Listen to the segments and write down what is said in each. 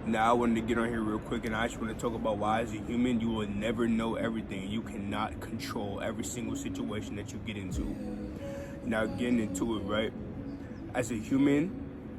Now I wanted to get on here real quick, and I just want to talk about why as a human you will never know everything. You cannot control every single situation that you get into. Now getting into it, right? As a human,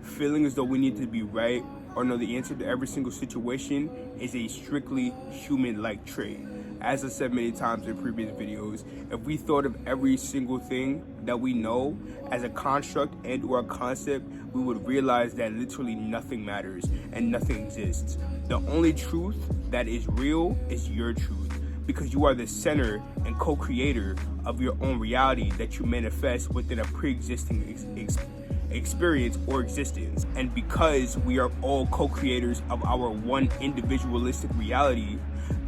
feeling as though we need to be right or know the answer to every single situation is a strictly human-like trait. As I said many times in previous videos, if we thought of every single thing that we know as a construct and or a concept, we would realize that literally nothing matters and nothing exists. The only truth that is real is your truth, because you are the center and co-creator of your own reality that you manifest within a pre-existing experience or existence. And because we are all co-creators of our one individualistic reality,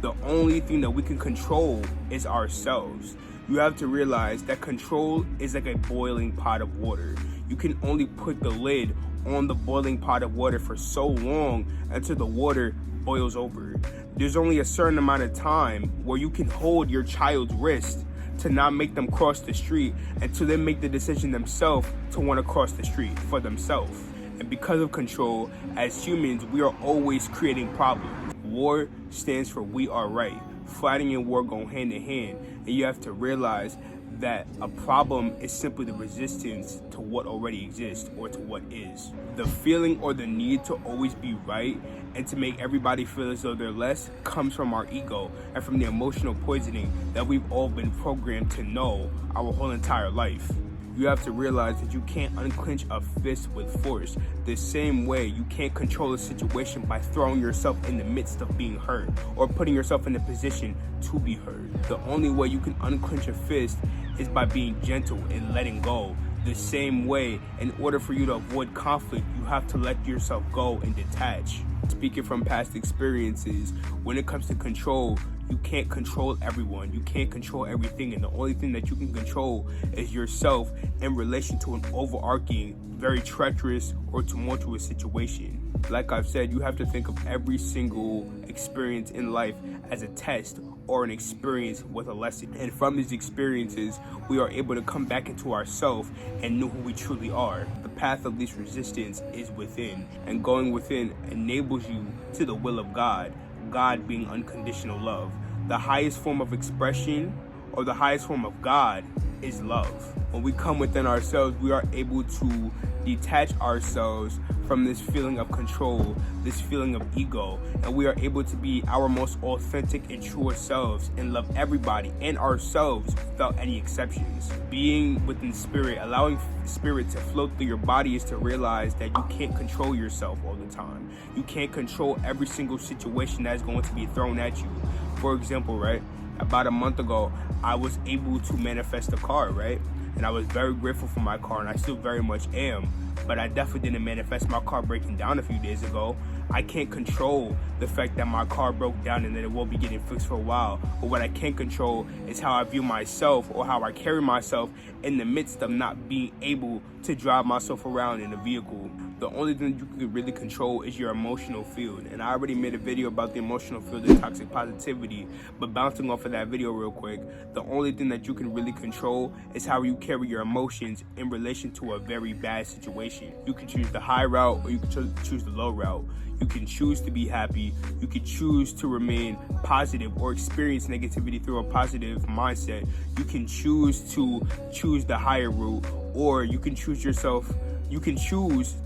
the only thing that we can control is ourselves. You have to realize that control is like a boiling pot of water. You can only put the lid on the boiling pot of water for so long until the water boils over. There's only a certain amount of time where you can hold your child's wrist to not make them cross the street until they make the decision themselves to want to cross the street for themselves. And because of control, as humans, we are always creating problems. War stands for we are right. Fighting and war go hand in hand, and you have to realize that a problem is simply the resistance to what already exists or to what is. The feeling or the need to always be right and to make everybody feel as though they're less comes from our ego and from the emotional poisoning that we've all been programmed to know our whole entire life. You have to realize that you can't unclench a fist with force. The same way you can't control a situation by throwing yourself in the midst of being hurt or putting yourself in a position to be hurt. The only way you can unclench a fist is by being gentle and letting go. The same way, in order for you to avoid conflict, you have to let yourself go and detach. Speaking from past experiences, when it comes to control, you can't control everyone. You can't control everything, and the only thing that you can control is yourself in relation to an overarching, very treacherous or tumultuous situation. Like I've said, you have to think of every single experience in life as a test or an experience with a lesson. And from these experiences, we are able to come back into ourselves and know who we truly are. The path of least resistance is within, and going within enables you to the will of God, God being unconditional love. The highest form of expression or the highest form of God is love. When we come within ourselves, we are able to detach ourselves from this feeling of control, this feeling of ego, and we are able to be our most authentic and truest selves and love everybody and ourselves without any exceptions. Being within spirit, allowing spirit to flow through your body, is to realize that you can't control yourself all the time. You can't control every single situation that is going to be thrown at you. For example, right, about a month ago, I was able to manifest a car, right? And I was very grateful for my car, and I still very much am. But I definitely didn't manifest my car breaking down a few days ago. I can't control the fact that my car broke down and that it will be getting fixed for a while. But what I can control is how I view myself or how I carry myself in the midst of not being able to drive myself around in a vehicle. The only thing you can really control is your emotional field. And I already made a video about the emotional field and toxic positivity, but bouncing off of that video real quick, the only thing that you can really control is how you carry your emotions in relation to a very bad situation. You can choose the high route or you can choose the low route. You can choose to be happy. You can choose to remain positive or experience negativity through a positive mindset. You can choose the higher route, or you can choose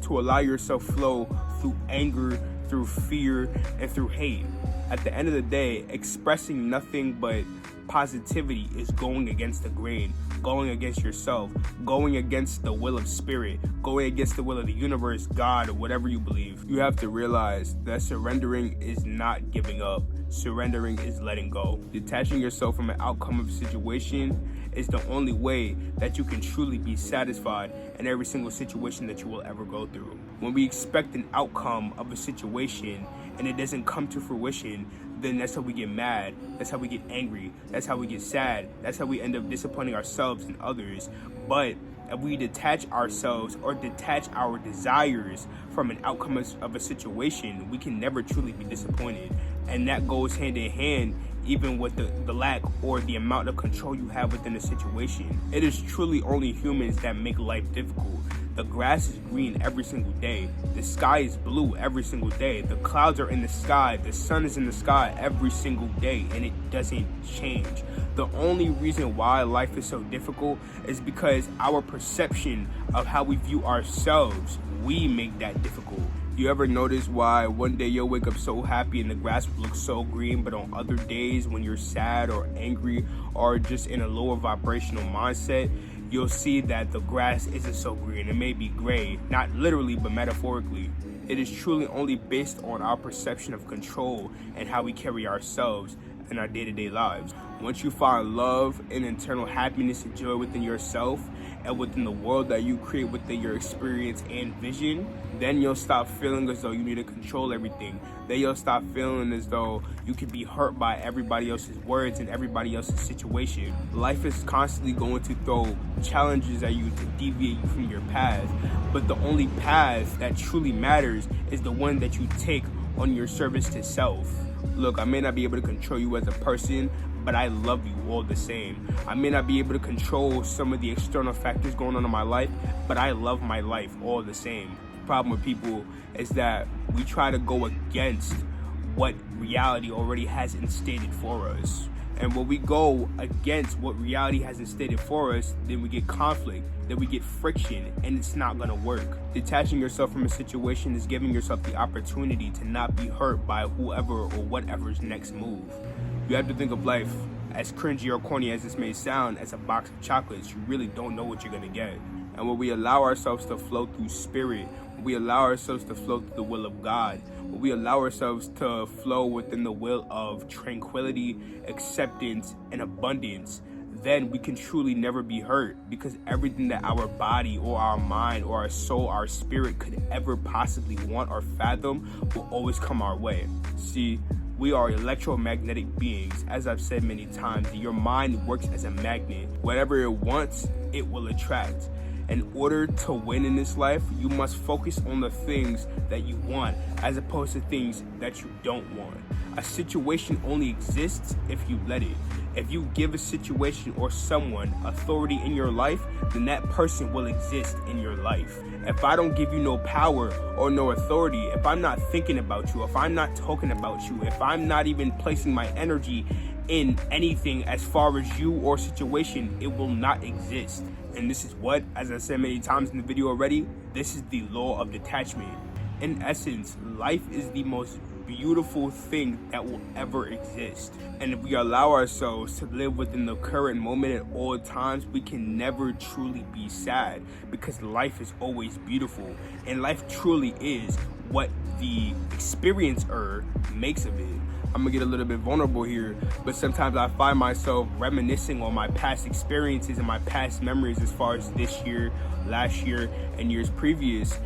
to allow yourself flow through anger, through fear, and through hate. At the end of the day, expressing nothing but positivity is going against the grain, going against yourself, going against the will of spirit, going against the will of the universe, God, or whatever you believe. You have to realize that surrendering is not giving up. Surrendering is letting go. Detaching yourself from an outcome of a situation is the only way that you can truly be satisfied in every single situation that you will ever go through. When we expect an outcome of a situation and it doesn't come to fruition, then that's how we get mad, that's how we get angry, that's how we get sad, that's how we end up disappointing ourselves and others. But if we detach ourselves or detach our desires from an outcome of a situation, we can never truly be disappointed. And that goes hand in hand even with the lack or the amount of control you have within a situation. It is truly only humans that make life difficult. The grass is green every single day. The sky is blue every single day. The clouds are in the sky. The sun is in the sky every single day, and it doesn't change. The only reason why life is so difficult is because our perception of how we view ourselves, we make that difficult. You ever notice why one day you'll wake up so happy and the grass will look so green, but on other days when you're sad or angry or just in a lower vibrational mindset, you'll see that the grass isn't so green. It may be gray, not literally, but metaphorically. It is truly only based on our perception of control and how we carry ourselves in our day-to-day lives. Once you find love and internal happiness and joy within yourself and within the world that you create within your experience and vision, then you'll stop feeling as though you need to control everything. Then you'll stop feeling as though you can be hurt by everybody else's words and everybody else's situation. Life is constantly going to throw challenges at you to deviate you from your path, but the only path that truly matters is the one that you take on your service to self. Look, I may not be able to control you as a person, but I love you all the same. I may not be able to control some of the external factors going on in my life, but I love my life all the same. The problem with people is that we try to go against what reality already has instated for us. And when we go against what reality has instated for us, then we get conflict, then we get friction, and it's not gonna work. Detaching yourself from a situation is giving yourself the opportunity to not be hurt by whoever or whatever's next move. You have to think of life, as cringy or corny as this may sound, as a box of chocolates. You really don't know what you're gonna get. And when we allow ourselves to flow through spirit, when we allow ourselves to flow through the will of God, when we allow ourselves to flow within the will of tranquility, acceptance, and abundance, then we can truly never be hurt, because everything that our body or our mind or our soul, our spirit could ever possibly want or fathom will always come our way. See, we are electromagnetic beings. As I've said many times, your mind works as a magnet. Whatever it wants, it will attract. In order to win in this life, you must focus on the things that you want as opposed to things that you don't want. A situation only exists if you let it. If you give a situation or someone authority in your life, then that person will exist in your life. If I don't give you no power or no authority, if I'm not thinking about you, if I'm not talking about you, if I'm not even placing my energy in anything as far as you or situation, it will not exist. And this is what, as I said many times in the video already, this is the law of detachment. In essence, life is the most beautiful thing that will ever exist. And if we allow ourselves to live within the current moment at all times, we can never truly be sad, because life is always beautiful. And life truly is what the experiencer makes of it. I'm gonna get a little bit vulnerable here, but sometimes I find myself reminiscing on my past experiences and my past memories as far as this year, last year, and years previous.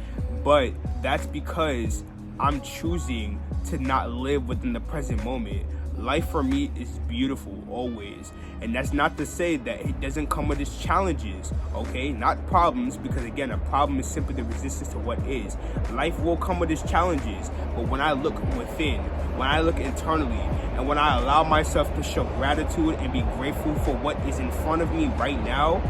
But that's because I'm choosing to not live within the present moment. Life for me is beautiful always. And that's not to say that it doesn't come with its challenges, okay? Not problems, because again, a problem is simply the resistance to what is. Life will come with its challenges, but when I look within, when I look internally, and when I allow myself to show gratitude and be grateful for what is in front of me right now,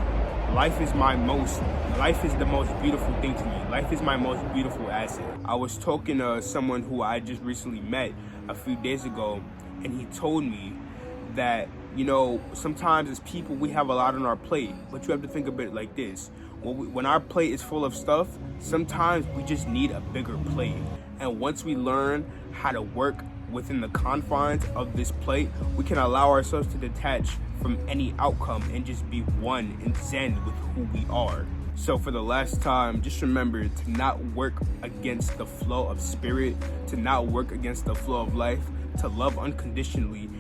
life is the most beautiful thing to me. Life is my most beautiful asset. I was talking to someone who I just recently met a few days ago, and he told me that, you know, sometimes as people, we have a lot on our plate, but you have to think of it like this. When our plate is full of stuff, sometimes we just need a bigger plate. And once we learn how to work within the confines of this plate, we can allow ourselves to detach from any outcome and just be one and zen with who we are. So for the last time, just remember to not work against the flow of spirit, to not work against the flow of life, to love unconditionally,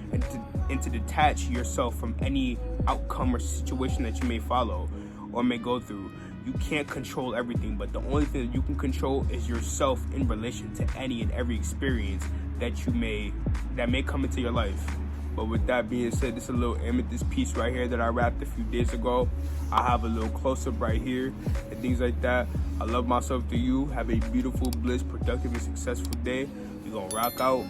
and to detach yourself from any outcome or situation that you may follow or may go through. You can't control everything, but the only thing that you can control is yourself in relation to any and every experience that may come into your life. But with that being said, this is a little amethyst piece right here that I wrapped a few days ago. I have a little close-up right here and things like that. I love myself to you. Have a beautiful, blessed, productive, and successful day. We're gonna rock out.